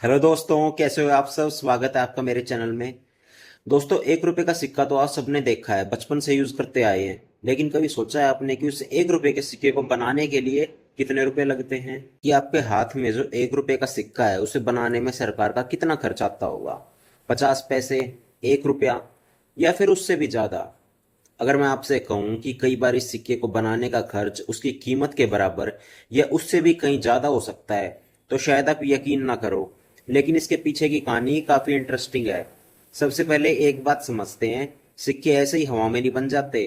Hello दोस्तों, कैसे हो आप सब। स्वागत है आपका मेरे चैनल में। दोस्तों, 1 रुपए का सिक्का तो आप सबने देखा है, बचपन से यूज करते आए हैं। लेकिन कभी सोचा है आपने कि उस 1 रुपए के सिक्के को बनाने के लिए कितने रुपए लगते हैं? कि आपके हाथ में जो 1 रुपए का सिक्का है उसे बनाने में सरकार का कितना खर्च आता होगा? 50 पैसे, 1 रुपया, या फिर उससे भी ज्यादा? अगर मैं आपसे कहूं कि कई बार इस सिक्के को बनाने का खर्च उसकी कीमत के बराबर या उससे भी कहीं ज्यादा हो सकता है, तो शायद आप यकीन ना करो। लेकिन इसके पीछे की कहानी काफी इंटरेस्टिंग है। सबसे पहले एक बात समझते हैं। सिक्के ऐसे ही हवा में नहीं बन जाते।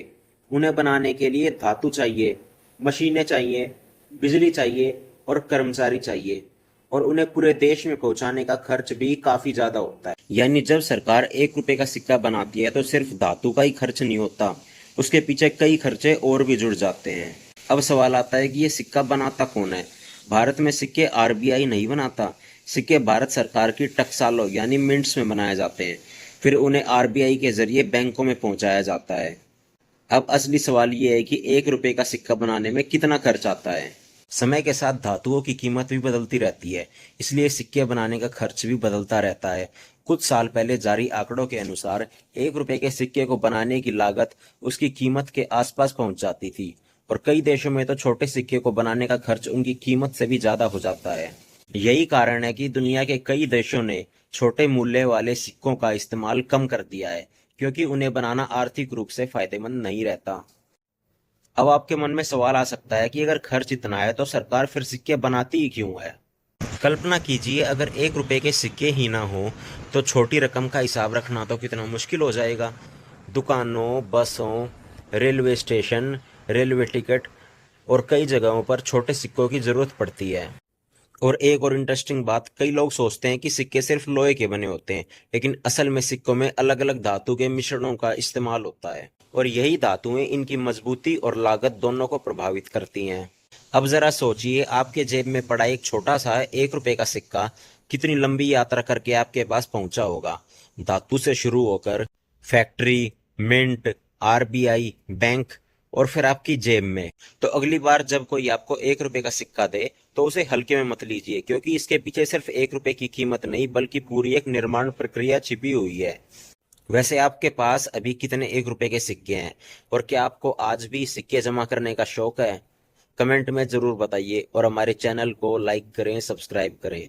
उन्हें बनाने के लिए धातु चाहिए, मशीनें चाहिए, बिजली चाहिए और कर्मचारी चाहिए। और उन्हें पूरे देश में पहुंचाने का खर्च भी काफी ज्यादा होता है। यानी जब सरकार 1 रुपए का सिक्का बनाती है तो सिर्फ धातु का ही खर्च नहीं होता, उसके पीछे कई खर्चे और भी जुड़ जाते हैं। अब सवाल आता है कि ये सिक्का बनाता कौन है? भारत में सिक्के आरबीआई नहीं बनाता। सिक्के भारत सरकार की टकसालों यानी मिंट्स में बनाए जाते हैं। फिर उन्हें आरबीआई के जरिए बैंकों में पहुंचाया जाता है। अब असली सवाल ये है कि 1 रुपए का सिक्का बनाने में कितना खर्च आता है। समय के साथ धातुओं की कीमत भी बदलती रहती है, इसलिए सिक्के बनाने का खर्च भी बदलता रहता है। कुछ साल पहले जारी आंकड़ों के अनुसार 1 रुपए के सिक्के को बनाने की लागत उसकी कीमत के आसपास पहुंच जाती थी। और कई देशों में तो छोटे सिक्के को बनाने का खर्च उनकी कीमत से भी ज्यादा हो जाता है। यही कारण है कि दुनिया के कई देशों ने छोटे मूल्य वाले सिक्कों का इस्तेमाल कम कर दिया है, क्योंकि उन्हें बनाना आर्थिक रूप से फायदेमंद नहीं रहता। अब आपके मन में सवाल आ सकता है कि अगर खर्च इतना है तो सरकार फिर सिक्के बनाती ही क्यों है? कल्पना कीजिए, अगर 1 रुपए के सिक्के ही ना हो तो छोटी रकम का हिसाब रखना तो कितना मुश्किल हो जाएगा। दुकानों, बसों, रेलवे स्टेशन, रेलवे टिकट और कई जगहों पर छोटे सिक्कों की जरूरत पड़ती है। और एक और इंटरेस्टिंग बात, कई लोग सोचते हैं कि सिक्के सिर्फ लोहे के बने होते हैं, लेकिन असल में सिक्कों में अलग अलग धातु के मिश्रणों का इस्तेमाल होता है। और यही धातुएं इनकी मजबूती और लागत दोनों को प्रभावित करती हैं। अब जरा सोचिए, आपके जेब में पड़ा एक छोटा सा 1 रुपए का सिक्का कितनी लंबी यात्रा करके आपके पास पहुंचा होगा। धातु से शुरू होकर फैक्ट्री, मिंट, आरबीआई, बैंक और फिर आपकी जेब में। तो अगली बार जब कोई आपको 1 रुपए का सिक्का दे तो उसे हल्के में मत लीजिए, क्योंकि इसके पीछे सिर्फ 1 रुपए की कीमत नहीं बल्कि पूरी एक निर्माण प्रक्रिया छिपी हुई है। वैसे आपके पास अभी कितने 1 रुपए के सिक्के हैं? और क्या आपको आज भी सिक्के जमा करने का शौक है? कमेंट में जरूर बताइए और हमारे चैनल को लाइक करें, सब्सक्राइब करें।